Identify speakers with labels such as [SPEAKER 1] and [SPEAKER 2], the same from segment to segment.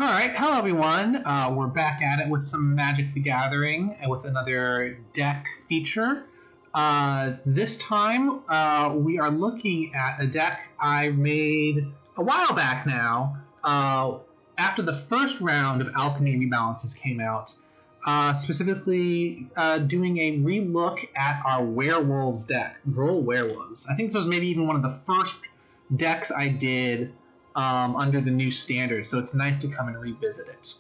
[SPEAKER 1] All right, hello everyone. We're back at it with some Magic the Gathering and with another deck feature. This time, we are looking at a deck I made a while back now. After the first round of Alchemy rebalances came out, specifically doing a relook at our Werewolves deck, Roll Werewolves. I think this was maybe even one of the first decks I did under the new standard, so it's nice to come and revisit it.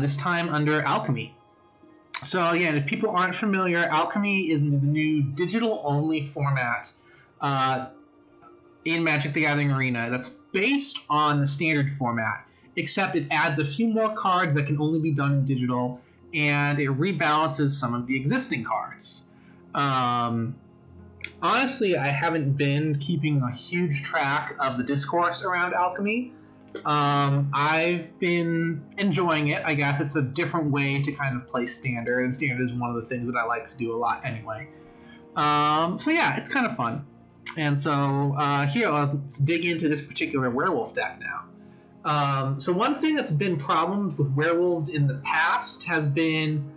[SPEAKER 1] This time under Alchemy. So again, if people aren't familiar, Alchemy is the new digital-only format in Magic the Gathering Arena that's based on the standard format, except it adds a few more cards that can only be done in digital, and it rebalances some of the existing cards. Honestly, I haven't been keeping a huge track of the discourse around Alchemy. I've been enjoying it. I guess it's a different way to kind of play Standard, and Standard is one of the things that I like to do a lot anyway. So yeah, it's kind of fun. And so here, let's dig into this particular Werewolf deck now. So one thing that's been problems with Werewolves in the past has been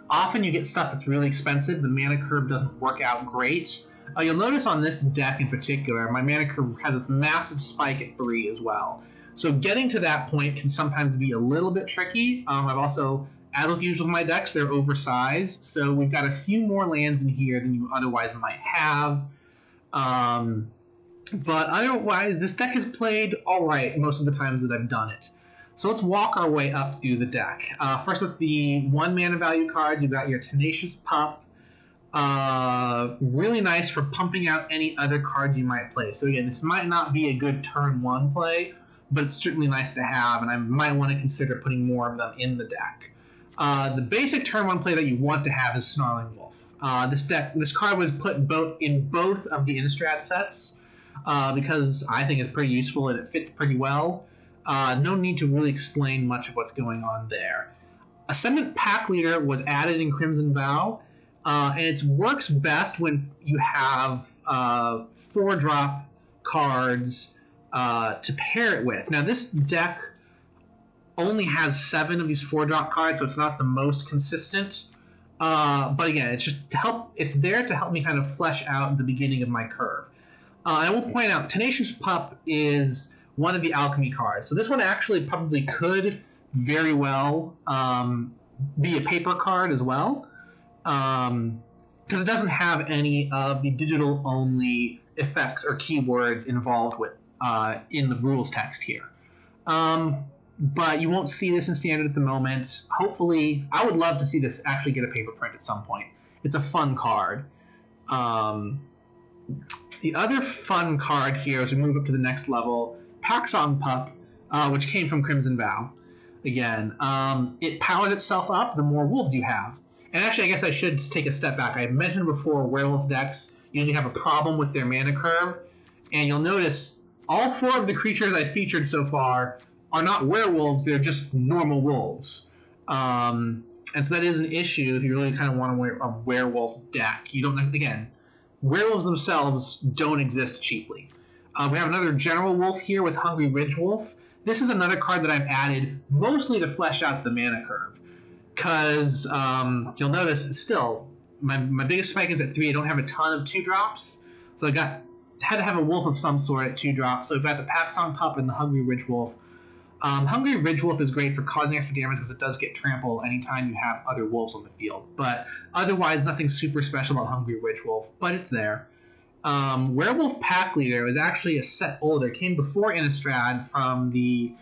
[SPEAKER 1] often you get stuff that's really expensive. The mana curve doesn't work out great. You'll notice on this deck in particular, my mana curve has this massive spike at 3 as well. So getting to that point can sometimes be a little bit tricky. I've also, as with usual with my decks, they're oversized. So we've got a few more lands in here than you otherwise might have. But otherwise, this deck has played alright most of the times that I've done it. So let's walk our way up through the deck. First with the 1 mana value cards, you've got your Tenacious Pup. Really nice for pumping out any other cards you might play. So again, this might not be a good turn 1 play, but it's certainly nice to have, and I might want to consider putting more of them in the deck. The basic turn 1 play that you want to have is Snarling Wolf. This card was put in both of the Innistrad sets because I think it's pretty useful and it fits pretty well. No need to really explain much of what's going on there. Ascendant Pack Leader was added in Crimson Vow, and it works best when you have 4-drop cards to pair it with. Now, this deck only has 7 of these 4-drop cards, so it's not the most consistent. But again, it's just to help. It's there to help me kind of flesh out the beginning of my curve. I will point out, Tenacious Pup is one of the Alchemy cards. So this one actually probably could very well be a paper card as well. Because it doesn't have any of the digital-only effects or keywords involved with in the rules text here. But you won't see this in Standard at the moment. Hopefully, I would love to see this actually get a paper print at some point. It's a fun card. The other fun card here as we move up to the next level, Packsong Pup, which came from Crimson Vow. Again, it powers itself up the more wolves you have. And actually, I guess I should take a step back. I mentioned before, werewolf decks usually have a problem with their mana curve. And you'll notice all 4 of the creatures I featured so far are not werewolves, they're just normal wolves. And so that is an issue if you really kind of want to wear a werewolf deck. You don't, again, werewolves themselves don't exist cheaply. We have another General Wolf here with Hungry Ridge Wolf. This is another card that I've added mostly to flesh out the mana curve. Because you'll notice still, my biggest spike is at 3. I don't have a ton of 2-drops. So I had to have a wolf of some sort at 2 drops. So I've got the Packsong Pup and the Hungry Ridge Wolf. Hungry Ridge Wolf is great for causing extra damage because it does get trample anytime you have other wolves on the field. But otherwise, nothing super special about Hungry Ridge Wolf, but it's there. Werewolf Pack Leader is actually a set older. It came before Innistrad from the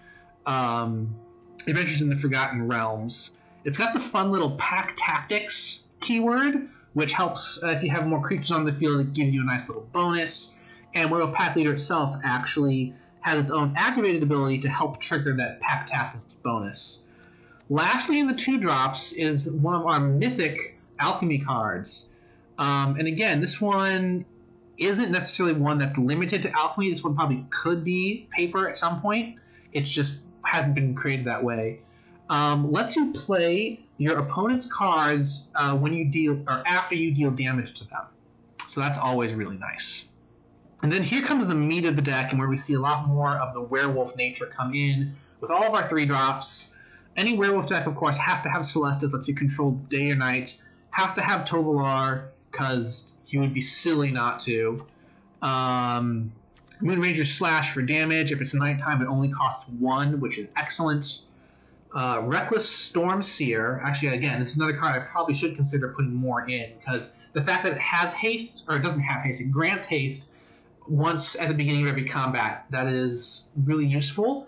[SPEAKER 1] Adventures in the Forgotten Realms. It's got the fun little Pack Tactics keyword, which helps if you have more creatures on the field, it gives you a nice little bonus. And Werewolf Pack Leader itself actually has its own activated ability to help trigger that Pack Tactics bonus. Lastly, in the 2-drops is one of our mythic Alchemy cards. And again, this one isn't necessarily one that's limited to Alchemy. This one probably could be paper at some point. It just hasn't been created that way. Lets you play your opponent's cards when you deal, or after you deal damage to them. So that's always really nice. And then here comes the meat of the deck, and where we see a lot more of the werewolf nature come in with all of our 3-drops. Any werewolf deck, of course, has to have Celestus, lets you control day or night. Has to have Tovolar, because you would be silly not to. Moonranger Slash for damage. If it's nighttime, it only costs 1, which is excellent. Reckless Storm Seer. Actually, again, this is another card I probably should consider putting more in, because the fact that it has haste, or it doesn't have haste, it grants haste once at the beginning of every combat. That is really useful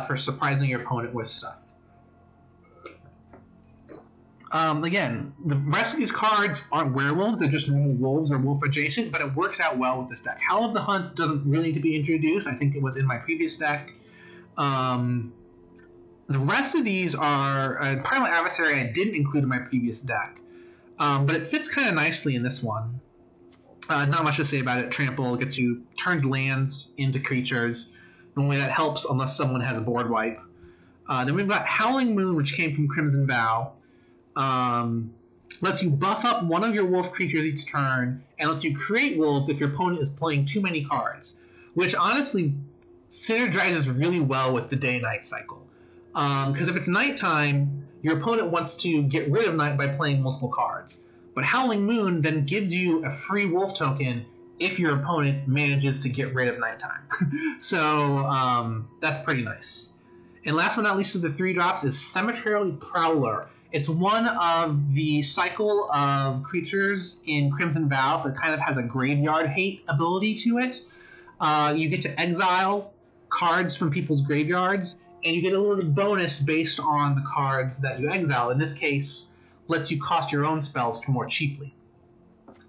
[SPEAKER 1] for surprising your opponent with stuff. Again, the rest of these cards aren't werewolves, they're just normal wolves or wolf adjacent, but it works out well with this deck. Howl of the Hunt doesn't really need to be introduced. I think it was in my previous deck. The rest of these are Primal Adversary I didn't include in my previous deck, but it fits kind of nicely in this one. Not much to say about it. Trample gets you, turns lands into creatures. Normally that helps unless someone has a board wipe. Then we've got Howling Moon, which came from Crimson Vow. Lets you buff up one of your wolf creatures each turn, and lets you create wolves if your opponent is playing too many cards, which honestly synergizes really well with the day-night cycle. Because if it's nighttime, your opponent wants to get rid of night by playing multiple cards. But Howling Moon then gives you a free wolf token if your opponent manages to get rid of nighttime. So that's pretty nice. And last but not least of the 3-drops is Cemetery Prowler. It's one of the cycle of creatures in Crimson Vow that kind of has a graveyard hate ability to it. You get to exile cards from people's graveyards, and you get a little bonus based on the cards that you exile. In this case, lets you cost your own spells more cheaply.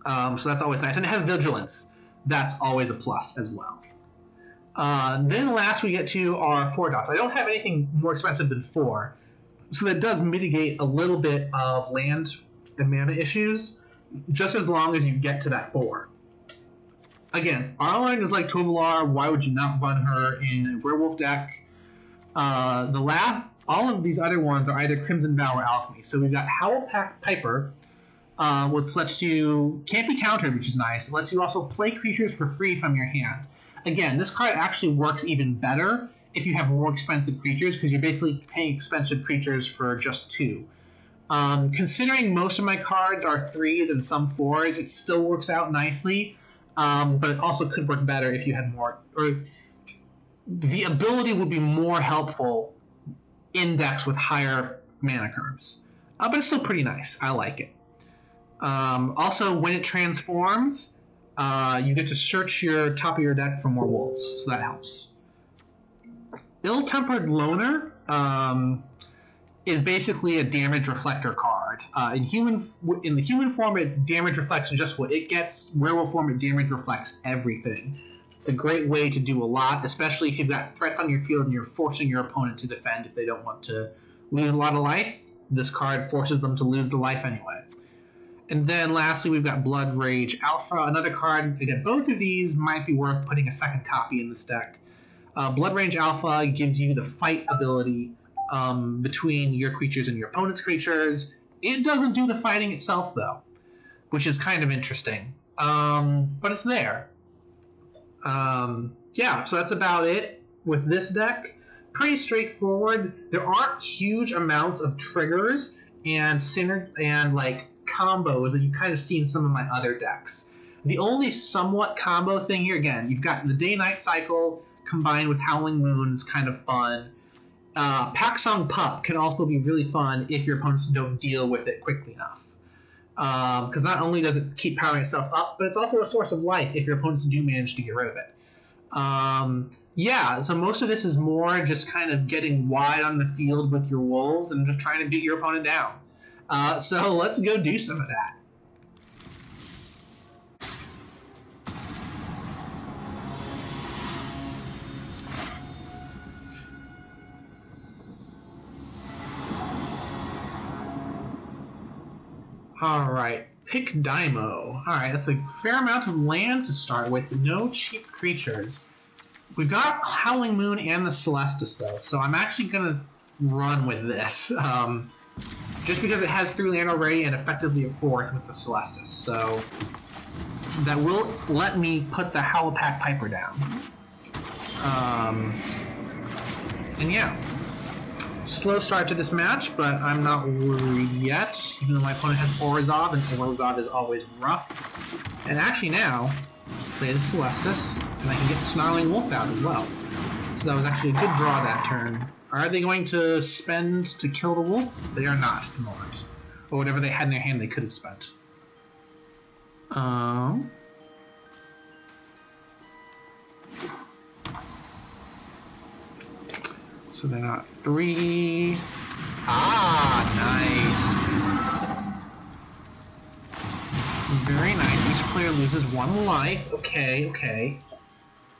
[SPEAKER 1] So that's always nice. And it has Vigilance. That's always a plus as well. Then last we get to our 4-drops. I don't have anything more expensive than 4. So that does mitigate a little bit of land and mana issues, just as long as you get to that 4. Again, Arline is like Tovolar. Why would you not run her in a werewolf deck? All of these other ones are either Crimson Vow or Alchemy. So we've got Howlpack Piper, which lets you, can't be countered, which is nice. It lets you also play creatures for free from your hand. Again, this card actually works even better if you have more expensive creatures, because you're basically paying expensive creatures for just 2. Considering most of my cards are 3s and some 4s, it still works out nicely, but it also could work better if you had more, or the ability would be more helpful in decks with higher mana curves. But it's still pretty nice. I like it. Also, when it transforms, you get to search your top of your deck for more wolves, so that helps. Ill-Tempered Loner is basically a damage reflector card. In the human form, it damage reflects just what it gets. Werewolf form, it damage reflects everything. It's a great way to do a lot, especially if you've got threats on your field and you're forcing your opponent to defend if they don't want to lose a lot of life. This card forces them to lose the life anyway. And then lastly, we've got Blood Rage Alpha, another card. Again, both of these might be worth putting a second copy in this deck. Blood Rage Alpha gives you the fight ability between your creatures and your opponent's creatures. It doesn't do the fighting itself, though, which is kind of interesting. But it's there. Yeah, so that's about it with this deck. Pretty straightforward. There aren't huge amounts of triggers and combos that you kind of see in some of my other decks. The only somewhat combo thing here, again, you've got the day-night cycle combined with Howling Moon is kind of fun. Paksong Pup can also be really fun if your opponents don't deal with it quickly enough. Because not only does it keep powering itself up, but it's also a source of life if your opponents do manage to get rid of it. Yeah, so most of this is more just kind of getting wide on the field with your wolves and just trying to beat your opponent down. So let's go do some of that. Alright, pick Daimo. Alright, that's a fair amount of land to start with, no cheap creatures. We've got Howling Moon and the Celestus, though, so I'm actually going to run with this. Just because it has 3 land already and effectively a 4th with the Celestus, so that will let me put the Howlpack Piper down. And yeah, slow start to this match, but I'm not worried yet, even though my opponent has Orzhov, and Orzhov is always rough. And actually now, play the Celestis, and I can get Snarling Wolf out as well. So that was actually a good draw that turn. Are they going to spend to kill the wolf? They are not at the moment. Or whatever they had in their hand they could have spent. So they're not 3. Ah, nice. Very nice. Each player loses 1 life. Okay.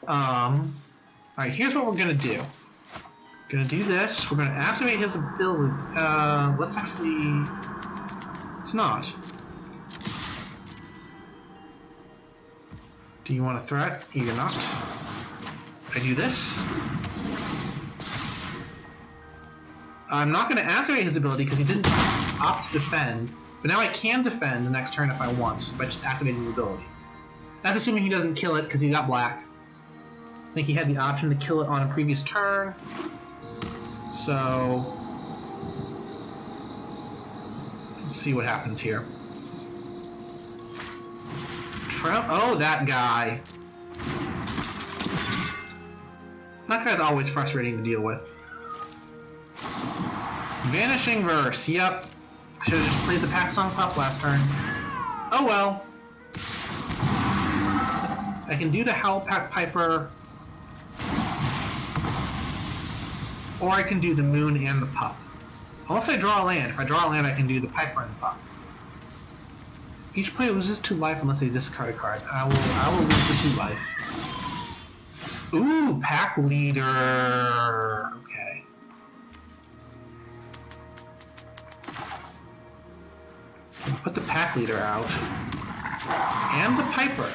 [SPEAKER 1] Alright, here's what we're gonna do. Gonna do this. We're gonna activate his ability. Let's actually. It's not. Do you want a threat? You're not. I do this. I'm not going to activate his ability because he didn't opt to defend, but now I can defend the next turn if I want by just activating his ability. That's assuming he doesn't kill it because he got black. I think he had the option to kill it on a previous turn. So let's see what happens here. Oh, that guy. That guy's always frustrating to deal with. Vanishing Verse, yep. I should have just played the Pack Song Pup last turn. Oh well. I can do the Howlpack Piper, or I can do the Moon and the Pup. Unless I draw a land. If I draw a land, I can do the Piper and the Pup. Each player loses 2 life unless they discard a card. I will lose the 2 life. Ooh, Pack Leader. Okay. Put the Pack Leader out. And the Piper.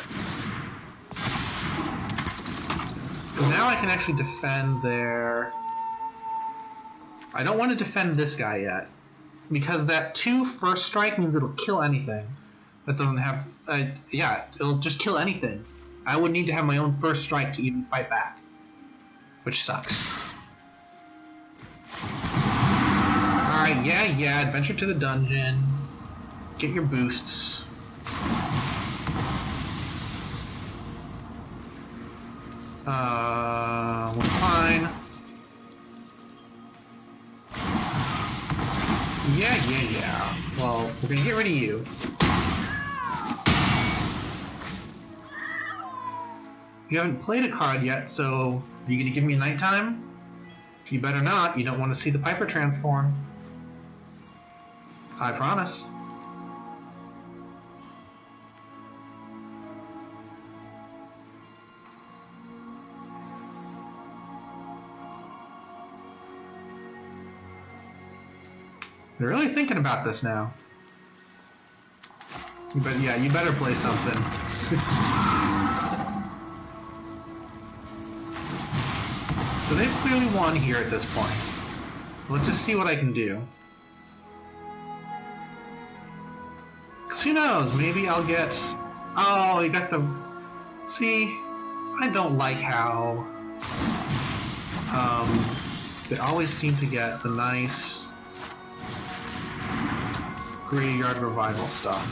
[SPEAKER 1] So now I can actually defend their... I don't want to defend this guy yet. Because that 2 first strike means it'll kill anything. That doesn't have... yeah, it'll just kill anything. I would need to have my own first strike to even fight back. Which sucks. Alright, yeah, adventure to the dungeon. Get your boosts. We're fine. Yeah. Well, we're gonna get rid of you. You haven't played a card yet, so are you gonna give me nighttime? You better not. You don't want to see the Piper transform. I promise. They're really thinking about this now. But yeah, you better play something. So they've clearly won here at this point. Let's just see what I can do. Because who knows, maybe I'll get... Oh, you got the... See, I don't like how... they always seem to get the nice... Graveyard Revival stuff.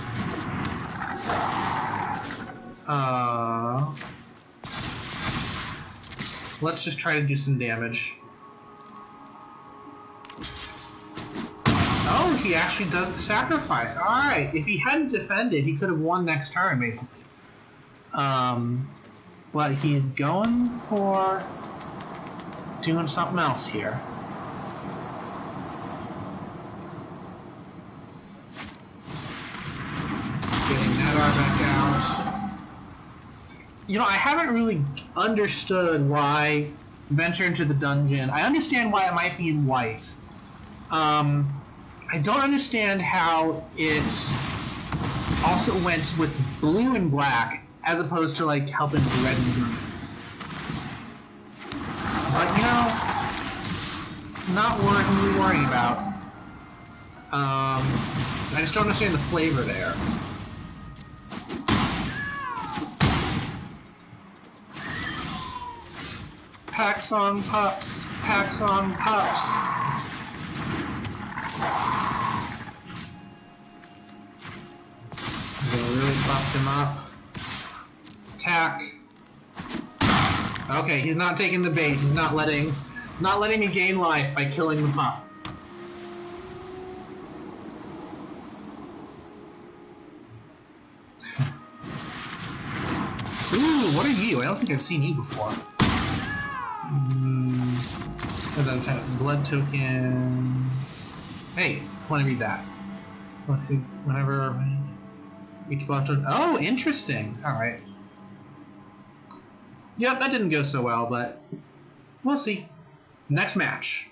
[SPEAKER 1] Let's just try to do some damage. Oh, he actually does the sacrifice. Alright, if he hadn't defended, he could have won next turn, basically. But he's going for doing something else here. Getting Nadar back out. You know, I haven't really understood why Venture into the Dungeon... I understand why it might be in white. I don't understand how it also went with blue and black, as opposed to, like, helping with red and green. But, you know, not really worrying about. I just don't understand the flavor there. Packs on pups, packs on pups. Okay, he's not taking the bait. He's not letting me gain life by killing the pup. Ooh, what are you? I don't think I've seen you before. And then type blood token. Hey, want to read that? Whenever each blood token. Oh, interesting. All right. Yep, that didn't go so well, but we'll see. Next match.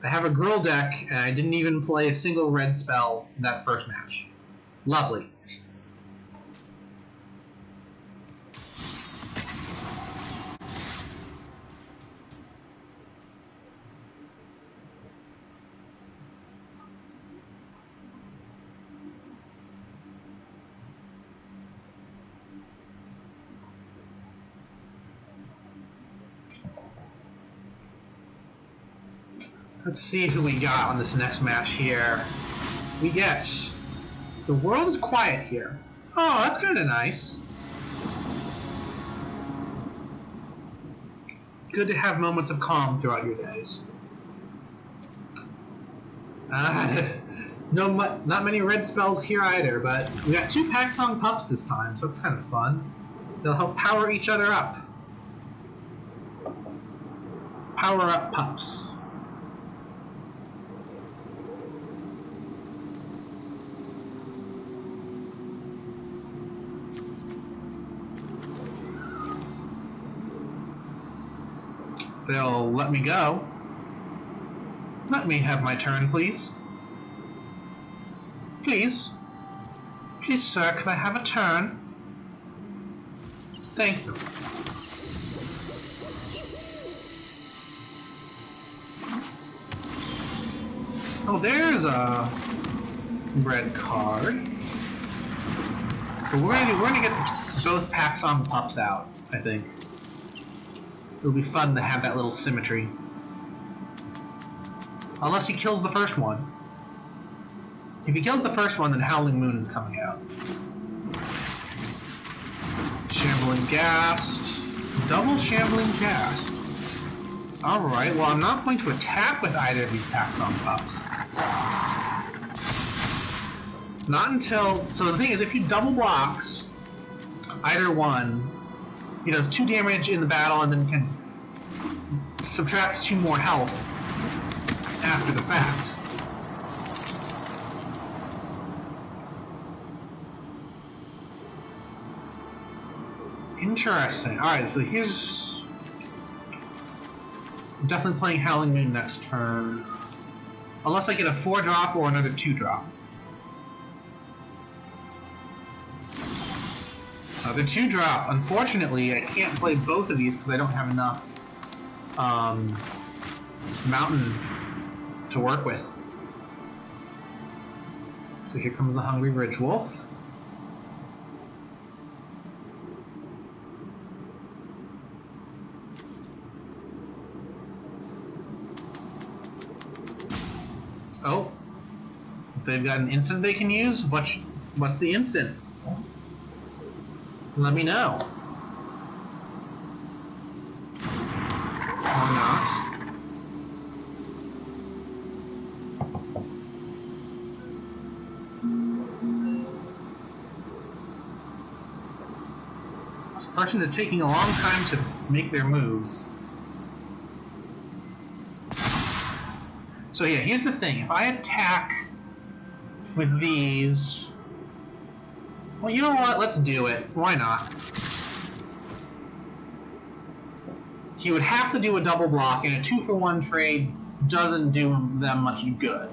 [SPEAKER 1] I have a girl deck, and I didn't even play a single red spell in that first match. Lovely. Let's see who we got on this next match here. We get... The world is quiet here. Oh, that's kind of nice. Good to have moments of calm throughout your days. Not many red spells here either, but we got 2 Paxong pups this time, so it's kind of fun. They'll help power each other up. Power up pups. They'll let me go. Let me have my turn, please. Please. Please, sir, can I have a turn? Thank you. Oh, there's a red card. But we're gonna get both Paxong pups out, I think. It'll be fun to have that little symmetry. Unless he kills the first one. If he kills the first one, then Howling Moon is coming out. Shambling Ghast. Double Shambling Ghast. Alright, well I'm not going to attack with either of these Paxong pups. Not until... So the thing is, if he double blocks either one, he does 2 damage in the battle and then can subtract 2 more health after the fact. Interesting. Alright, so here's... I'm definitely playing Howling Moon next turn. Unless I get a 4-drop or another 2-drop. The 2-drop, unfortunately, I can't play both of these because I don't have enough mountain to work with. So here comes the Hungry Ridge Wolf. Oh, they've got an instant they can use? What's the instant? Let me know. Or not. This person is taking a long time to make their moves. So yeah, here's the thing. If I attack with these... Well, you know what? Let's do it. Why not? He would have to do a double block, and a 2-for-1 trade doesn't do them much good.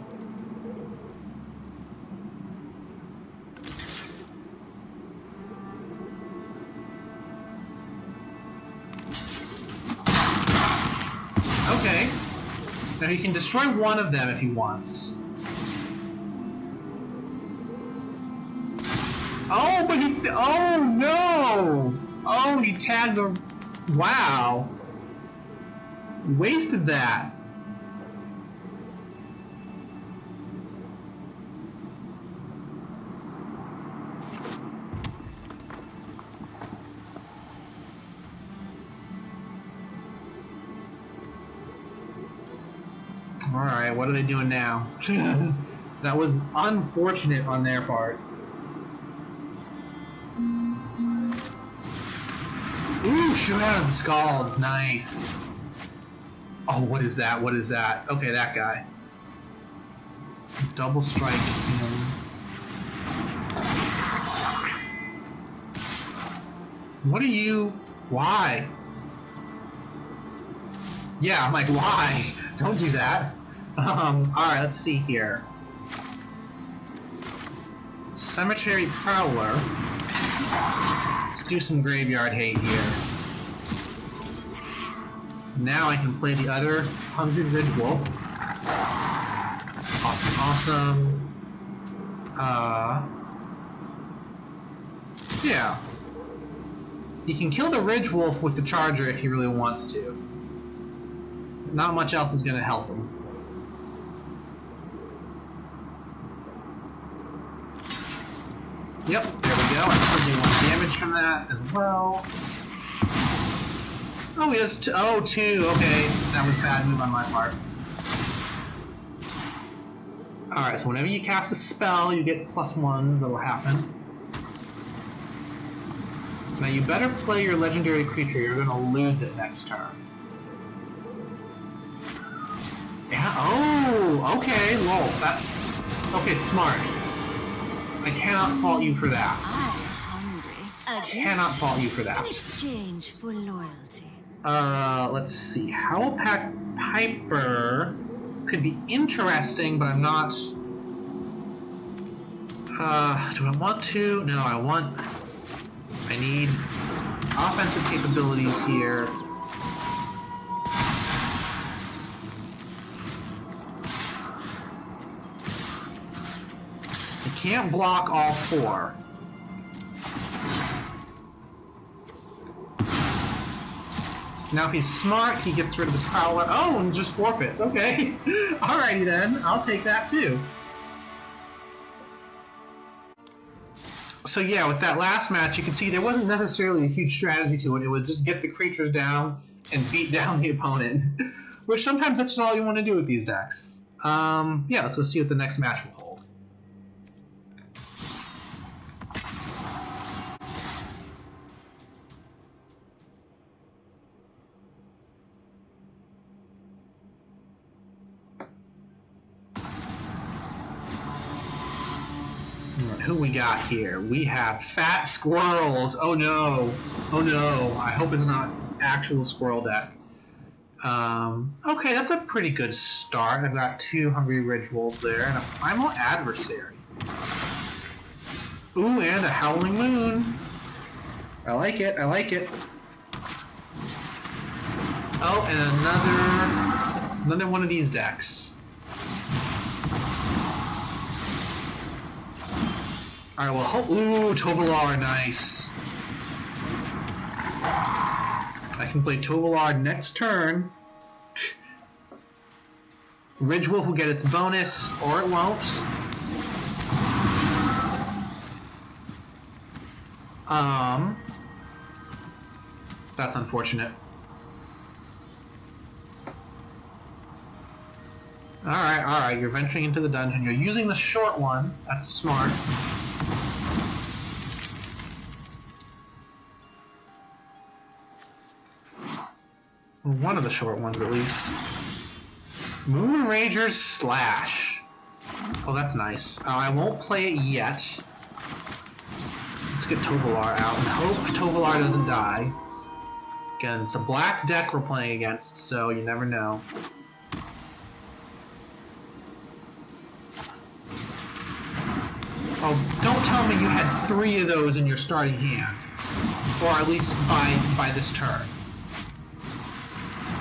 [SPEAKER 1] Okay. Now he can destroy one of them if he wants. Oh, but he... Oh, no! Oh, he tagged the... Wow. Wasted that. Alright, what are they doing now? That was unfortunate on their part. Ooh, Showdown of the Scalds, nice. Oh, what is that? What is that? Okay, that guy. Double strike. What are you? Why? Yeah, I'm like, why? Don't do that. Alright, let's see here. Cemetery Prowler. Let's do some graveyard hate here. Now I can play the other Hungry Ridge Wolf. Awesome, yeah. You can kill the Ridge Wolf with the Charger if he really wants to. Not much else is going to help him. Yep, there we go. I still do 1 damage from that as well. Oh, he has two. Okay, that was a bad move on my part. Alright, so whenever you cast a spell, you get +1s. That'll happen. Now you better play your legendary creature. You're going to lose it next turn. Yeah. Oh, okay. Lol. That's okay. Smart. I cannot fault you for that. Cannot fault you for that.
[SPEAKER 2] In exchange for loyalty.
[SPEAKER 1] Let's see. Howlpack Piper could be interesting, but I'm not. Do I want to? No, I need offensive capabilities here. I can't block all 4. Now if he's smart, he gets rid of the Prowler. Oh, and just forfeits. Okay. Alrighty then. I'll take that too. So yeah, with that last match, you can see there wasn't necessarily a huge strategy to it. It was just get the creatures down and beat down the opponent. Which sometimes that's all you want to do with these decks. Yeah, let's go see what the next match will hold. Who we got here? We have fat squirrels. Oh no. Oh no. I hope it's not actual squirrel deck. Okay, that's a pretty good start. I've got 2 Hungry Ridge Wolves there and a Primal Adversary. Ooh, and a Howling Moon. I like it. I like it. Oh, and another one of these decks. Alright, well, ooh, Tovolar, nice. I can play Tovolar next turn. Ridge Wolf will get its bonus, or it won't. That's unfortunate. Alright, you're venturing into the dungeon. You're using the short one. That's smart. One of the short ones, at least. Moon Rager's Slash. Oh, that's nice. I won't play it yet. Let's get Tovolar out and hope Tovolar doesn't die. Again, it's a black deck we're playing against, so you never know. Oh, don't tell me you had 3 of those in your starting hand. Or at least by this turn.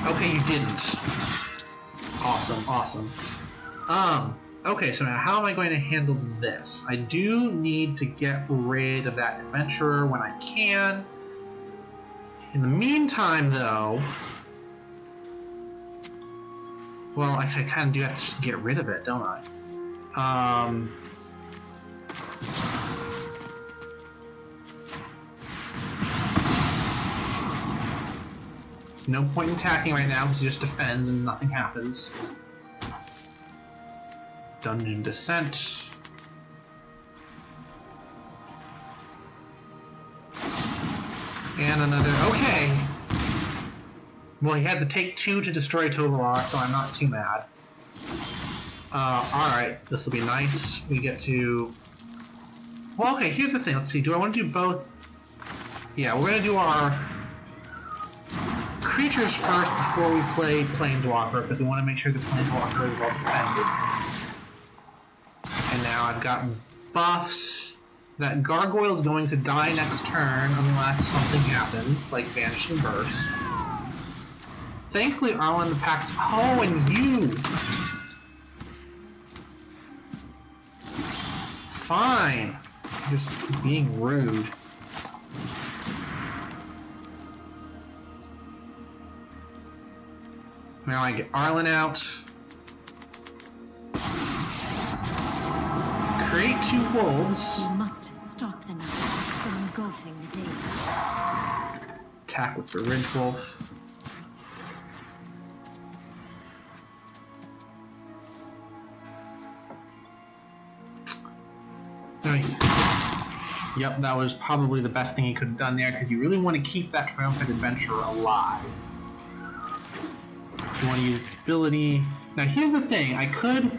[SPEAKER 1] Okay, you didn't. Awesome. Okay, so now how am I going to handle this? I do need to get rid of that Adventurer when I can. In the meantime, though... Well, I kind of do have to just get rid of it, don't I? No point in attacking right now because he just defends and nothing happens. Dungeon Descent. And another, okay. Well, he had to take 2 to destroy Tovolar, so I'm not too mad. Alright, this will be nice. We get to... Well, okay, here's the thing. Let's see, do I want to do both? Yeah, we're going to do our creatures first before we play Planeswalker, because we want to make sure the Planeswalker is well defended. And now I've got buffs. That Gargoyle's going to die next turn unless something happens, like Vanishing Burst. Thankfully, Arlen the Pack's... Oh, and you! Fine. Just being rude. Now I get Arlen out. Create 2 wolves.
[SPEAKER 2] You must stop the night from engulfing the days.
[SPEAKER 1] Attack with the Ridge Wolf. Yep, that was probably the best thing he could have done there, because you really want to keep that Triumphant Adventurer alive. You want to use its ability. Now here's the thing, I could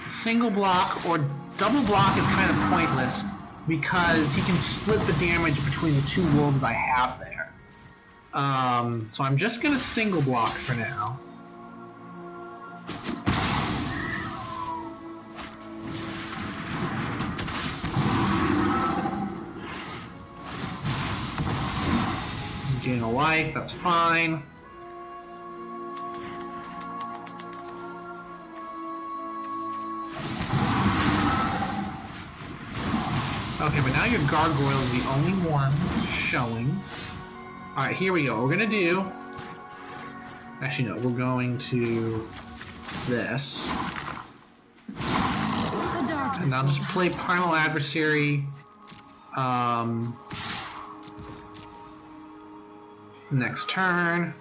[SPEAKER 1] single block or double block is kind of pointless because he can split the damage between the 2 wolves I have there. So I'm just going to single block for now. Gain a life, that's fine. Okay, but now your Gargoyle is the only one showing. Alright, here we go. We're gonna do... Actually, no, we're going to... this. And I'll just play Primal Adversary. Next turn.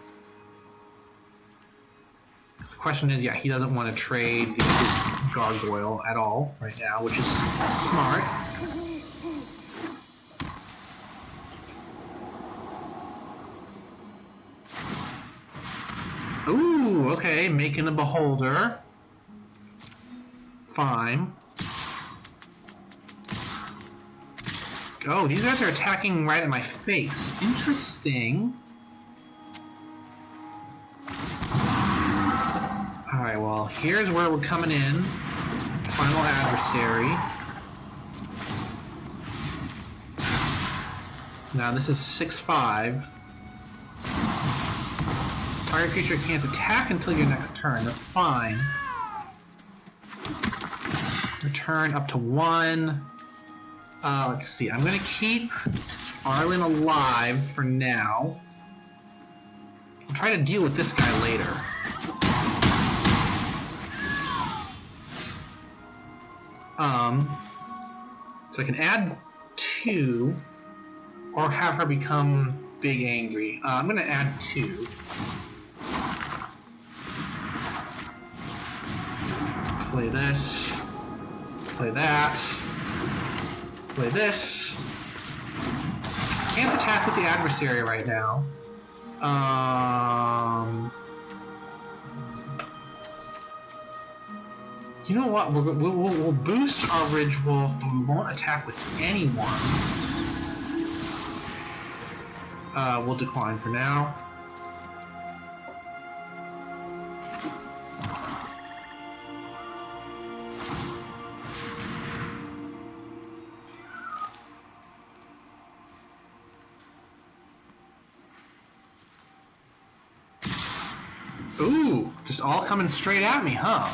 [SPEAKER 1] The question is, yeah, he doesn't want to trade his Gargoyle at all right now, which is smart. Ooh, okay, making a Beholder. Fine. Oh, these guys are attacking right at my face. Interesting. Alright, well, here's where we're coming in. Final Adversary. Now this is 6/5. Target creature can't attack until your next turn. That's fine. Return up to 1. Let's see. I'm going to keep Arlen alive for now. I'll try to deal with this guy later. So I can add 2, or have her become Big Angry. I'm going to add 2. Play this. Play that. Play this. Can't attack with the adversary right now. You know what? We'll boost our Ridge Wolf, but we won't attack with anyone. We'll decline for now. Ooh, just all coming straight at me, huh?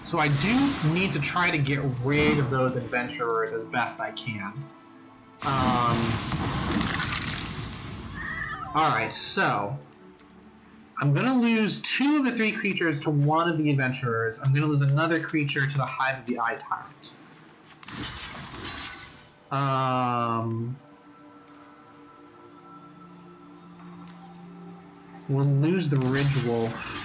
[SPEAKER 1] So I do need to try to get rid of those adventurers as best I can. Alright, so I'm going to lose 2 of the 3 creatures to one of the adventurers. I'm going to lose another creature to the Hive of the Eye Tyrant. We'll lose the Ridge Wolf.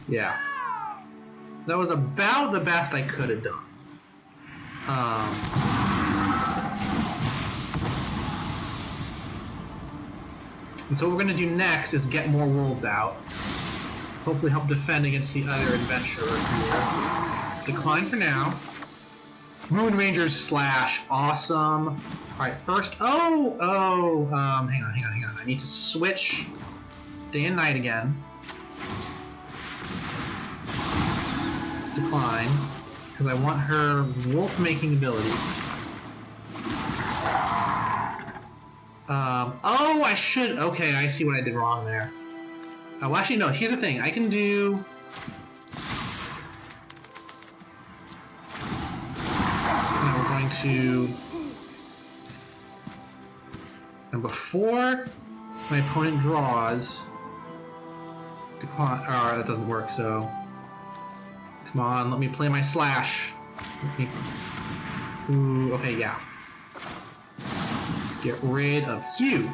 [SPEAKER 1] Yeah. That was about the best I could have done. And so what we're going to do next is get more wolves out. Hopefully help defend against the other adventurer here. Decline for now. Moon Rangers slash. Awesome. Alright, first... hang on. I need to switch day and night again. Decline. Because I want her wolf-making ability. I should... Okay, I see what I did wrong there. Well, actually, no. Here's the thing. I can do... Now we're going to... And before my opponent draws... Decline... Oh, that doesn't work, so... Come on, let me play my slash. Ooh, okay, yeah. Get rid of you.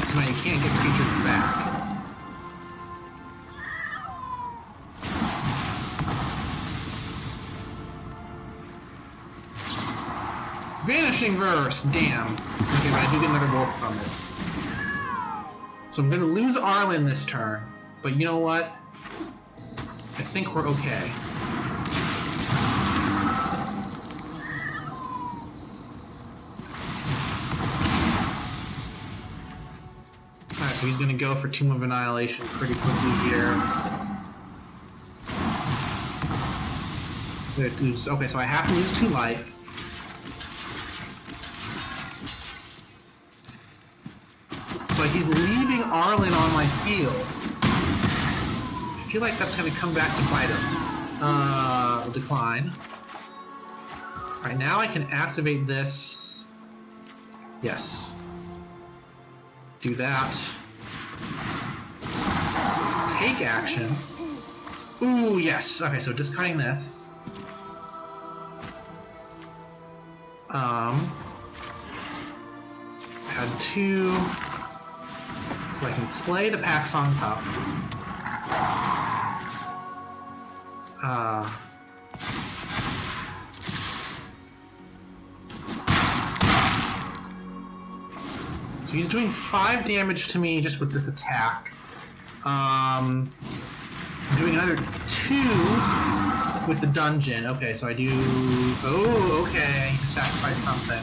[SPEAKER 1] So now you can't get creatures back. Vanishing Verse! Damn. Okay, but I do get another wolf from it. So I'm gonna lose Arlen this turn. But you know what? I think we're okay. Alright, so he's gonna go for Tomb of Annihilation pretty quickly here. Okay, so I have to lose 2 life. But he's leaving Arlen on my field. I feel like that's going to come back to bite him. Decline. Alright, now I can activate this. Yes. Do that. Take action. Ooh, yes. Okay, so discarding this. Add 2. So I can play the Paxson Cup. So he's doing 5 damage to me just with this attack. I'm doing another 2 with the dungeon. Okay, so I do... Oh, okay. I need to sacrifice something.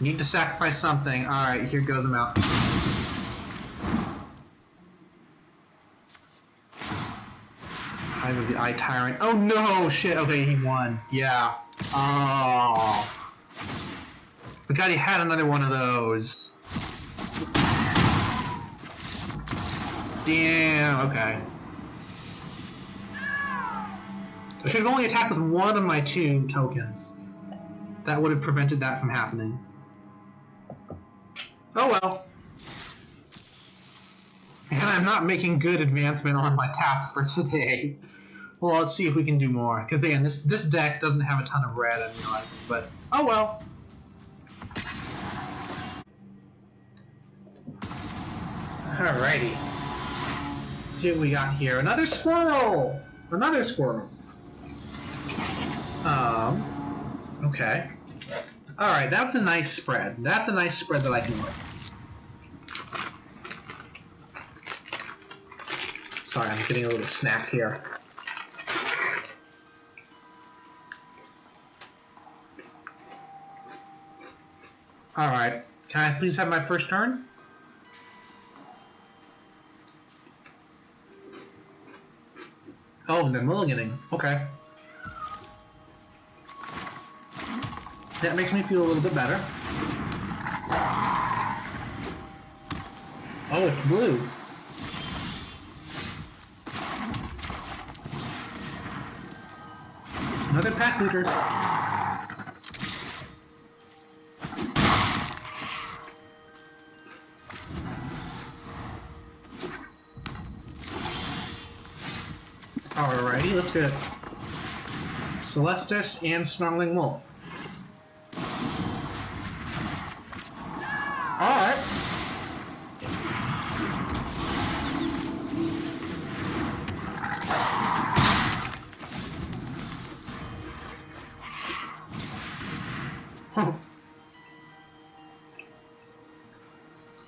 [SPEAKER 1] Need to sacrifice something. Alright, here goes him out. Eye of the Eye Tyrant. Oh no! Shit, okay, he won. Yeah. Oh. But God, he had another one of those. Damn, okay. I should have only attacked with one of my 2 tokens. That would have prevented that from happening. Oh well. And I'm not making good advancement on my task for today. Well, let's see if we can do more. Because again, this deck doesn't have a ton of red, I'm realizing. But, oh well. Alrighty. Let's see what we got here. Another squirrel! Another squirrel. Okay. Alright, that's a nice spread. That's a nice spread that I can work. Sorry, I'm getting a little snack here. Alright, can I please have my first turn? Oh, they're mulliganing. Okay. That makes me feel a little bit better. Oh, it's blue. Another pack looter. Alrighty, let's get Celestis and Snarling Wolf. Alright.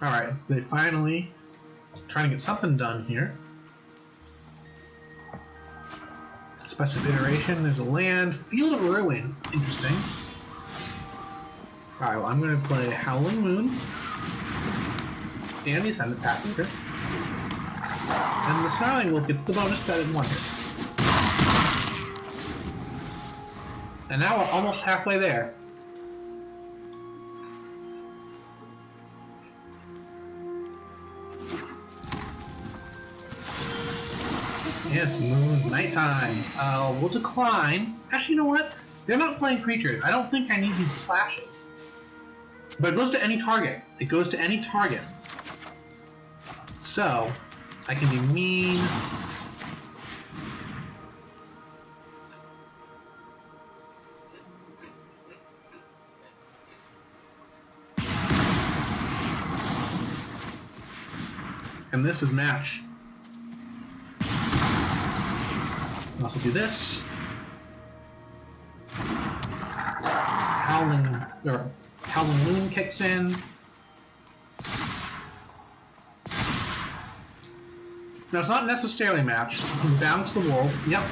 [SPEAKER 1] Alright, they finally trying to get something done here. Special iteration, there's a land. Field of Ruin. Interesting. Alright, well, I'm going to play Howling Moon and the Ascendant Pathfinder. And the Snarling Wolf gets the bonus that it wanted. And now we're almost halfway there. Yes, moon, nighttime. We'll decline. Actually, you know what? They're not playing creatures. I don't think I need these slashes. But it goes to any target. It goes to any target. So, I can be mean. And this is match. I'll also do this. Howling Moon kicks in. Now it's not necessarily matched. You can bounce the wolf. Yep.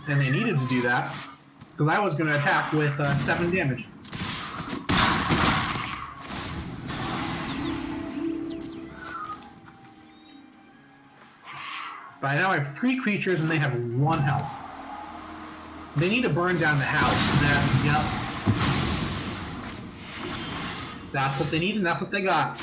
[SPEAKER 1] And they needed to do that because I was going to attack with 7 damage. But now I have 3 creatures and they have 1 health. They need to burn down the house. Yep. That's what they need and that's what they got.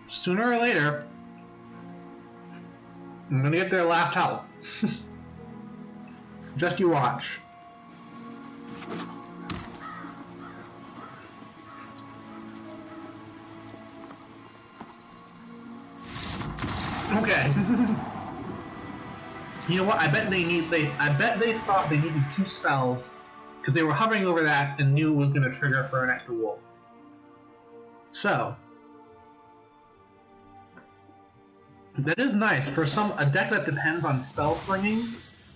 [SPEAKER 1] Sooner or later, I'm gonna get their last health. Just you watch. Okay. You know what? I bet they thought they needed 2 spells because they were hovering over that and knew it was gonna trigger for an extra wolf. So that is nice for a deck that depends on spell slinging.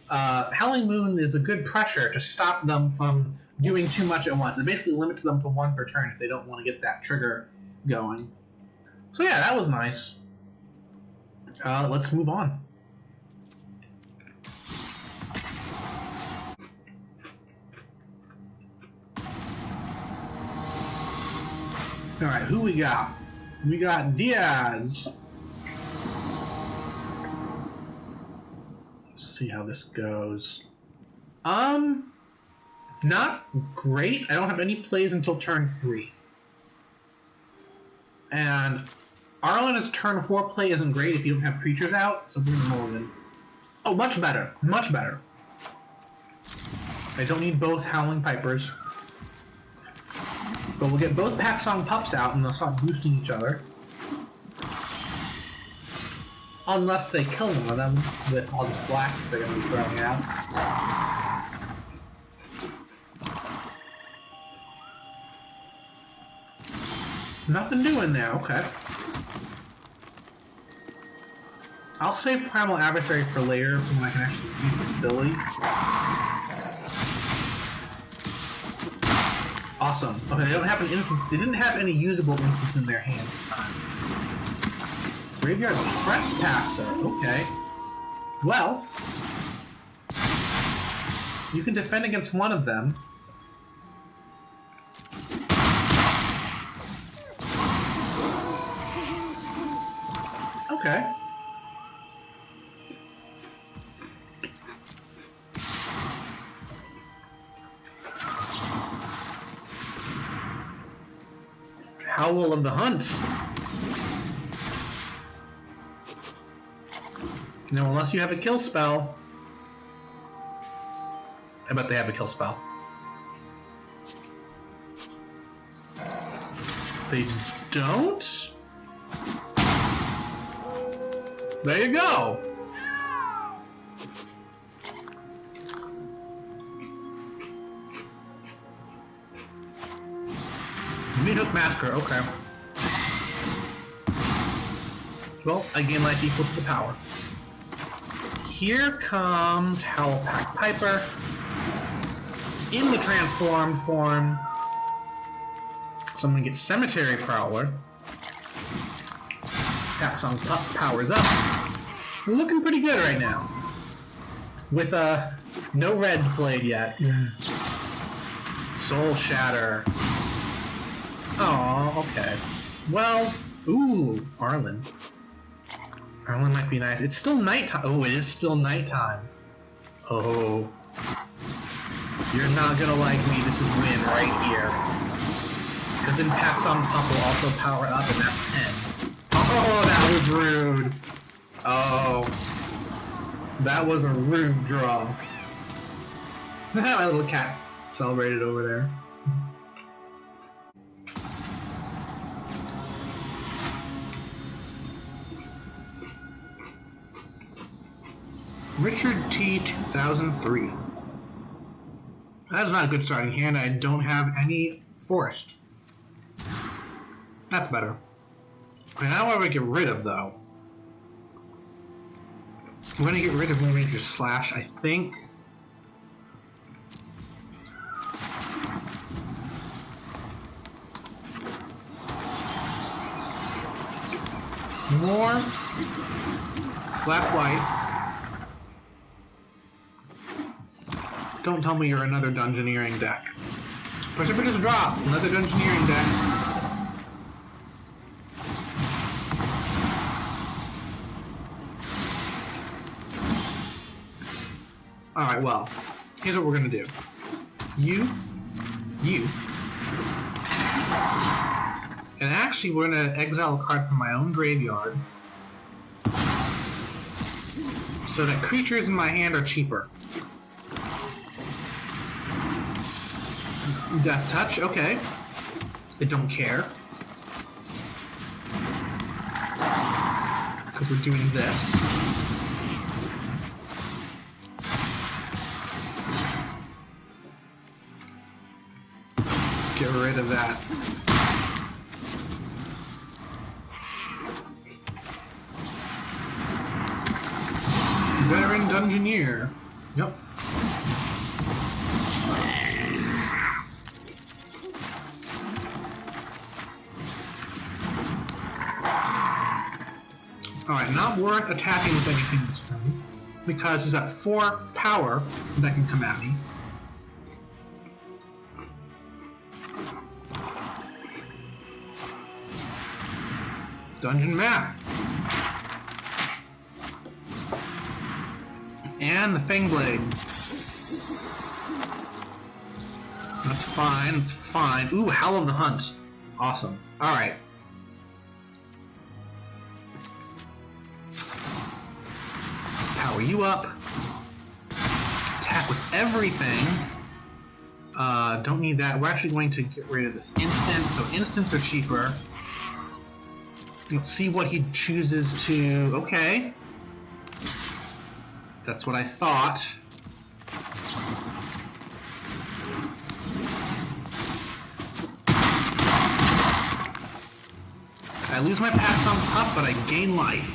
[SPEAKER 1] Howling Moon is a good pressure to stop them from doing too much at once. It basically limits them to 1 per turn if they don't want to get that trigger going. So yeah, that was nice. Let's move on. Alright, who we got? We got Diaz. See how this goes. Not great. I don't have any plays until turn 3. And Arlena's turn 4 play isn't great if you don't have creatures out, so bring them all in. Oh, much better. Much better. I don't need both Howling Pipers. But we'll get both Packsong Pups out and they'll start boosting each other. Unless they kill one of them with all this black they're going to be throwing out. Nothing new in there, okay. I'll save Primal Adversary for later when I can actually use this ability. Awesome. Okay, they didn't have any usable instants in their hand at the time. Graveyard Trespasser, okay. Well, you can defend against one of them. Okay. Howl of the Hunt. Now, unless you have a kill spell, I bet they have a kill spell. They don't? There you go! Mid-hook Massacre, okay. Well, I gain life equal to the power. Here comes Hellpack Piper in the transformed form. So I'm gonna get Cemetery Prowler. Paxong powers up. We're looking pretty good right now. With no reds played yet. Soul Shatter. Oh, okay. Well, ooh, Arlen. Arlen might be nice. It's still nighttime. Oh, it is still nighttime. Oh. You're not gonna like me. This is win right here. Because then Paxson Pup will also power up, and that's 10. Oh, that was rude. Oh. That was a rude draw. My little cat celebrated over there. Richard T. 2003. That's not a good starting hand. I don't have any forest. That's better. Okay, now what do I get rid of, though? I'm going to get rid of Ranger Slash, I think. More black-white. Don't tell me you're another dungeoneering deck. Precipitous Drop, another dungeoneering deck. Alright, well, here's what we're gonna do. You. And actually, we're gonna exile a card from my own graveyard so that creatures in my hand are cheaper. Death Touch, okay. I don't care. Because we're doing this. Get rid of that. Veteran Dungeoneer. Yep. Alright, not worth attacking with anything this turn, because he's at 4 power that can come at me. Dungeon Map. And the Fangblade. That's fine, that's fine. Ooh, Howl of the Hunt. Awesome. Alright. Power you up. Attack with everything. Don't need that. We're actually going to get rid of this instant, so instants are cheaper. Let's see what he chooses to... Okay. That's what I thought. I lose my pass on Pup, but I gain life.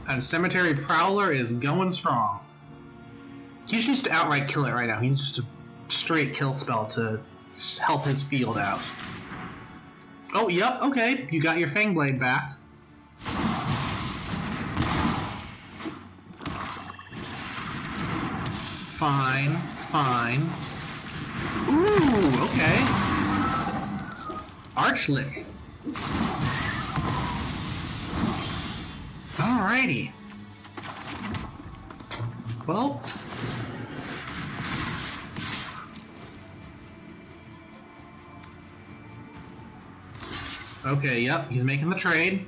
[SPEAKER 1] And Cemetery Prowler is going strong. He's just to outright kill it right now. He's just a straight kill spell to help his field out. Oh, yep, okay. You got your Fangblade back. Fine, fine. Ooh, okay. Archlick. Alrighty. Well. Okay, yep, he's making the trade.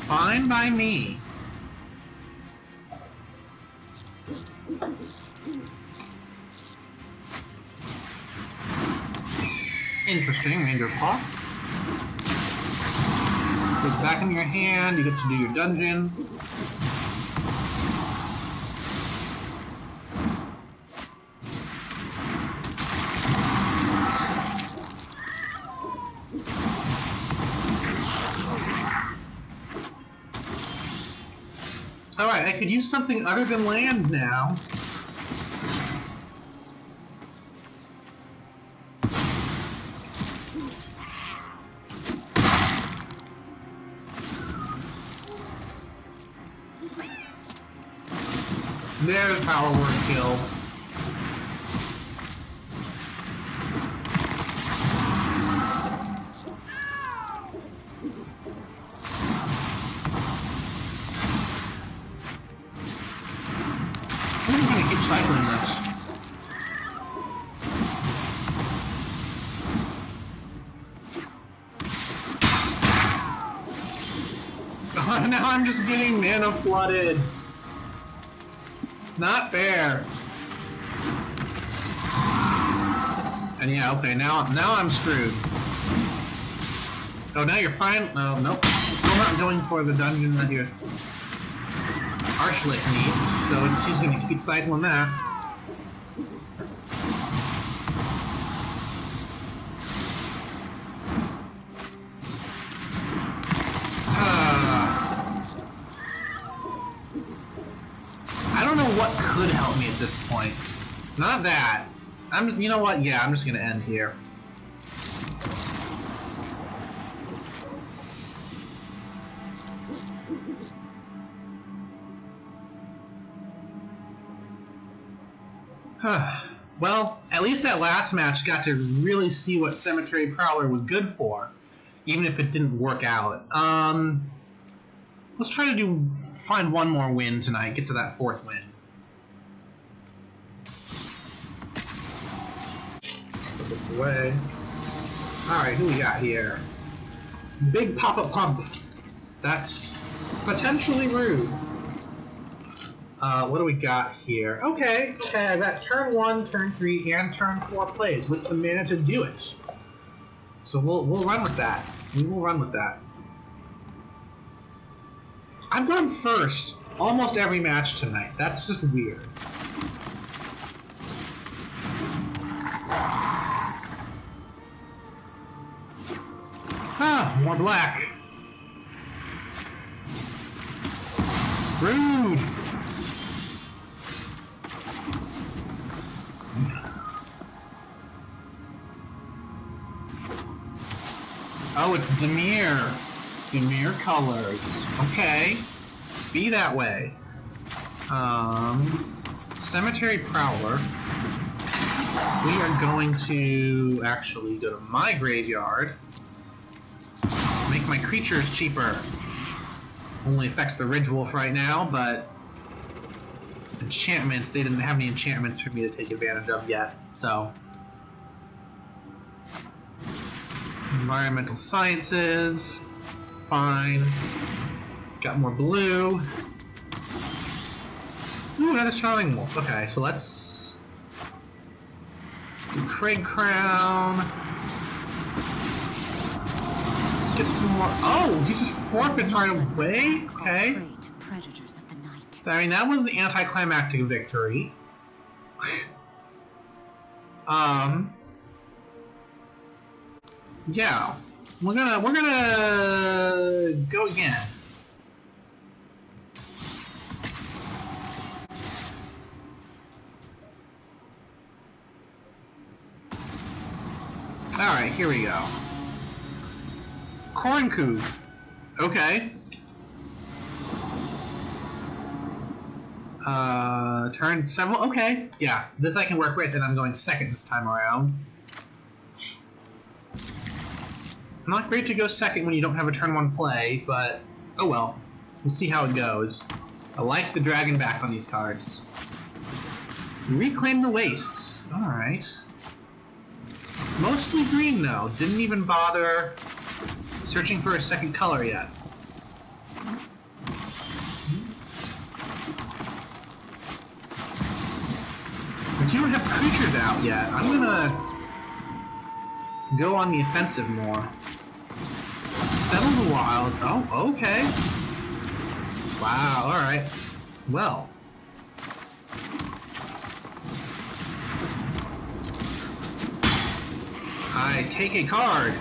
[SPEAKER 1] Fine by me. Interesting, Ranger's Paw. Goes back in your hand, you get to do your dungeon. Alright, I could use something other than land now. There's Power Word Kill. I'm gonna keep cycling this. Oh, now I'm just getting mana flooded. Not fair. And yeah, okay, now I'm screwed. Oh, now you're fine. Oh, nope. Still not going for the dungeon that your Archlick needs, so she's gonna keep cycling that. I don't know what could help me at this point. Not that. You know what? Yeah, I'm just gonna end here. Well, at least that last match got to really see what Cemetery Prowler was good for, even if it didn't work out. Let's try to find one more win tonight, get to that 4th win. Put this away. Alright, who we got here? Big Papa Pump. That's potentially rude. What do we got here? Okay, I got turn 1, turn 3, and turn 4 plays with the mana to do it. So we'll run with that. We will run with that. I've gone first almost every match tonight. That's just weird. Ah, more black. Rude. Oh, it's Dimir. Dimir colors. Okay. Be that way. Cemetery Prowler. We are going to actually go to my graveyard. Make my creatures cheaper. Only affects the Ridgewolf right now, but enchantments, they didn't have any enchantments for me to take advantage of yet, so. Environmental Sciences. Fine. Got more blue. Ooh, another Charming Wolf. Okay, so let's do Craig Crown. Let's get some more. Oh, he just forfeits right away? Okay.
[SPEAKER 2] Predators of the night.
[SPEAKER 1] I mean, that was an anticlimactic victory. Yeah. We're gonna go again. Alright, here we go. Corn Coup. Okay. Turn several. Okay. Yeah, this I can work with, and I'm going second this time around. Not great to go second when you don't have a turn 1 play, but oh well. We'll see how it goes. I like the dragon back on these cards. Reclaim the Wastes. Alright. Mostly green, though. Didn't even bother searching for a second color yet. But you don't have creatures out yet. I'm gonna go on the offensive more. Settle the wilds. Oh, okay. Wow, alright. Well. I take a card.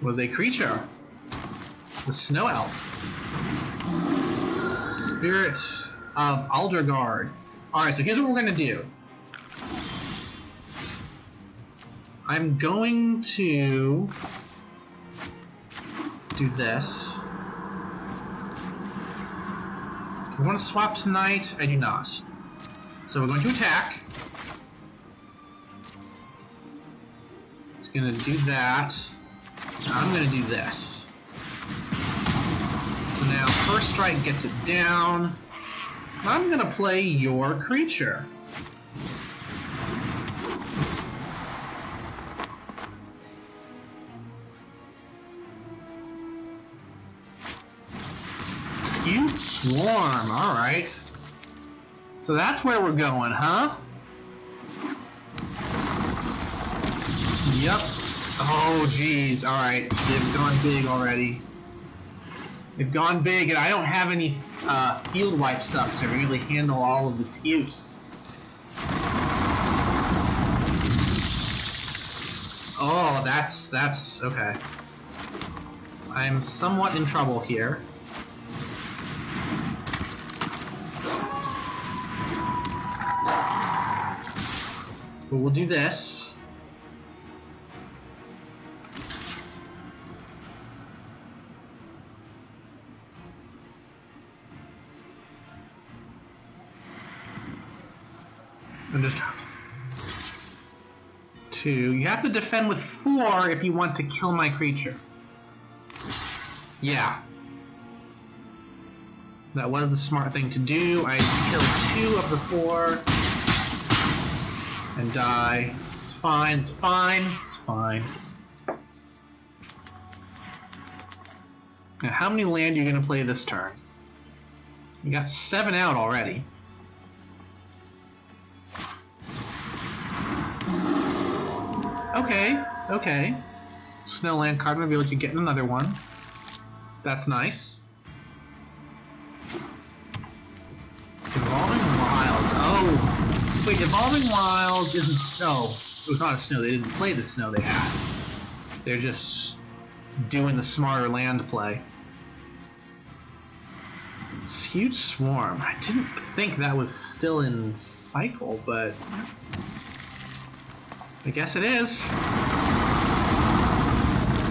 [SPEAKER 1] Was a creature. The Snow Elf. Spirit of Aldergard. Alright, so here's what we're going to do. I'm going to do this. Do I want to swap tonight? I do not. So we're going to attack. It's going to do that. I'm going to do this. So now first strike gets it down. I'm going to play your creature. Scute Swarm, alright. So that's where we're going, huh? Yep. Oh, geez, alright. They've gone big already. They've gone big, and I don't have any field wipe stuff to really handle all of the scutes. Oh, that's okay. I'm somewhat in trouble here. But we'll do this. And just 2. You have to defend with 4 if you want to kill my creature. Yeah. That was the smart thing to do. I killed 2 of the 4. And die. It's fine, it's fine, it's fine. Now, how many land are you going to play this turn? You got 7 out already. Okay, okay. Snowland card revealed you're getting another one. That's nice. Evolving Wilds. Oh! Wait, Evolving Wilds isn't snow. It was not a snow. They didn't play the snow they had. They're just doing the smarter land play. Scute Swarm. I didn't think that was still in cycle, but I guess it is.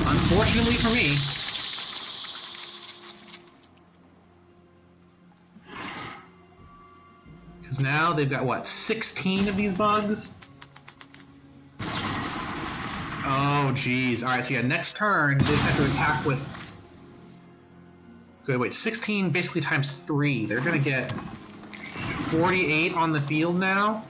[SPEAKER 1] Unfortunately for me. Because now they've got, what, 16 of these bugs? Oh, jeez. Alright, so yeah, next turn, they have to attack with... Good, wait, 16 basically times 3. They're gonna get 48 on the field now.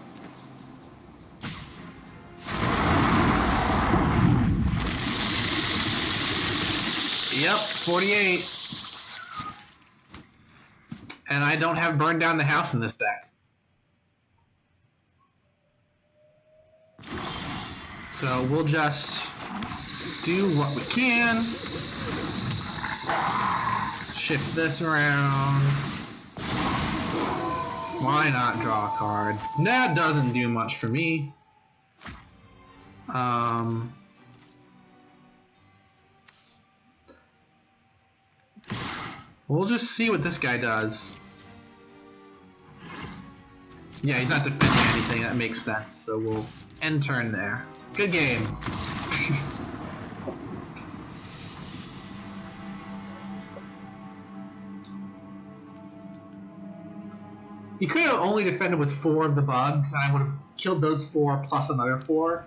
[SPEAKER 1] Yep, 48. And I don't have Burn Down the House in this deck. So we'll just do what we can. Shift this around. Why not draw a card? That doesn't do much for me. We'll just see what this guy does. Yeah, he's not defending anything. That makes sense. So we'll end turn there. Good game. He could have only defended with 4 of the bugs, and I would have killed those 4 plus another 4.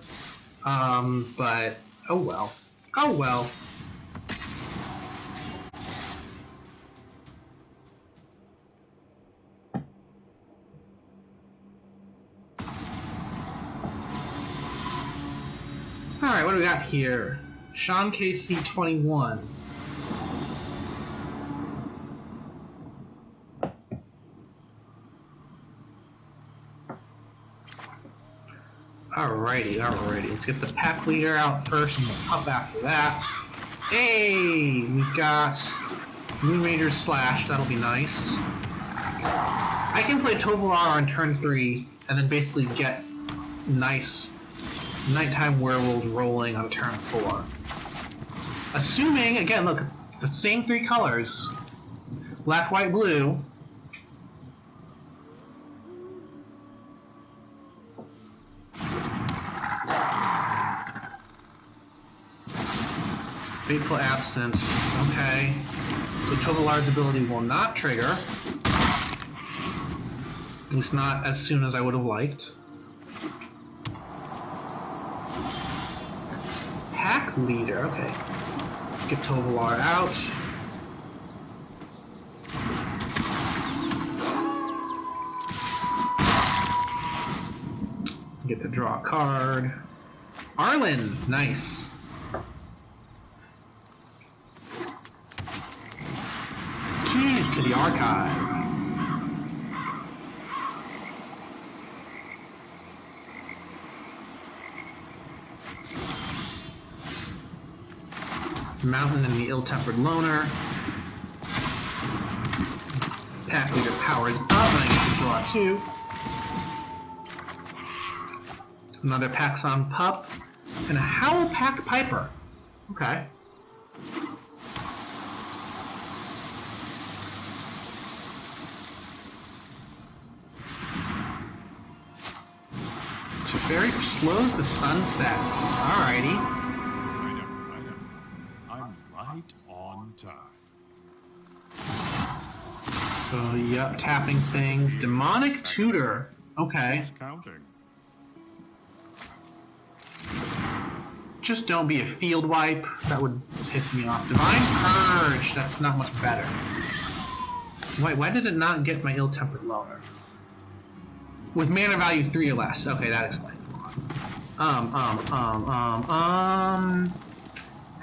[SPEAKER 1] But oh well. Oh well. Alright, what do we got here? Sean KC21. Alrighty. Let's get the pack leader out first and we'll pup after that. Hey! We've got Moon Ranger Slash. That'll be nice. I can play Tovolar on turn 3 and then basically get nice nighttime werewolves rolling on turn 4. Assuming, again, look, the same 3 colors. Black, white, blue. Fateful Absence. Okay. So Tovolar's ability will not trigger. At least not as soon as I would have liked. Pack leader. Okay. Get Tovolar out. Get to draw a card. Arlen! Nice. Keys to the archive. Mountain and the Ill-Tempered Loner. Pack leader powers up, and I get to draw 2. Another Paxson Pup, and a Howl Pack Piper. Okay. Very slows the sunset. Alrighty.
[SPEAKER 3] I'm right on time.
[SPEAKER 1] So, yep, tapping things. Demonic Tutor. Okay.
[SPEAKER 3] Counting.
[SPEAKER 1] Just don't be a field wipe. That would piss me off. Divine Purge. That's not much better. Why did it not get my Ill-Tempered Loner? With mana value 3 or less. Okay, that explains. How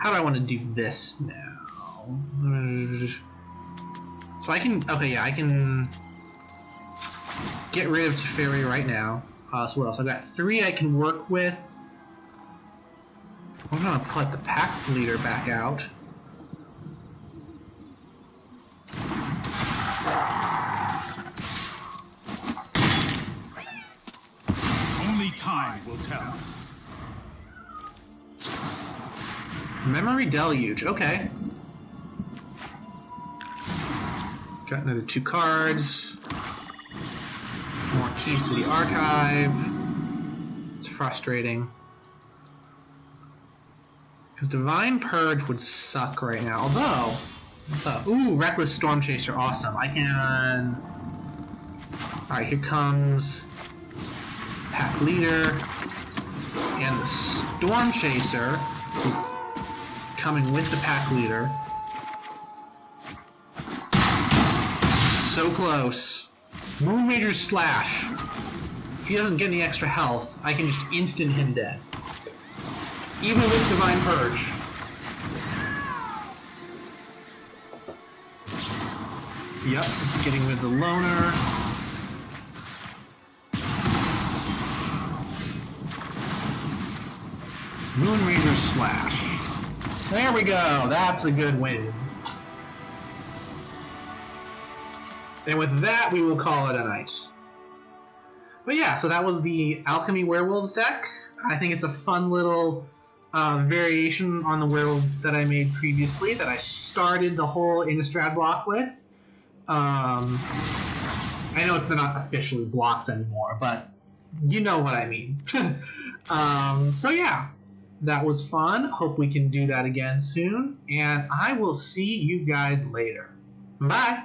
[SPEAKER 1] do I want to do this now? So I can, okay, yeah, I can get rid of Teferi right now. So what else? I've got 3 I can work with. I'm gonna put the pack leader back out.
[SPEAKER 3] Only time will tell.
[SPEAKER 1] Memory Deluge, okay. Got another 2 cards. More keys to the archive. It's frustrating. Because Divine Purge would suck right now. Although, ooh, Reckless Storm Chaser, awesome. I can... Alright, here comes Pack Leader. And the Storm Chaser is coming with the Pack Leader. So close. Moon Rager's Slash. If he doesn't get any extra health, I can just instant him dead. Even with Divine Purge. Yep, it's getting rid of the Loner. Moon Rager's Slash. There we go, that's a good win. And with that, we will call it a night. But yeah, so that was the Alchemy Werewolves deck. I think it's a fun little variation on the werewolves that I made previously that I started the whole Innistrad block with. I know they're not officially blocks anymore, but you know what I mean. So yeah, that was fun. Hope we can do that again soon. And I will see you guys later. Bye!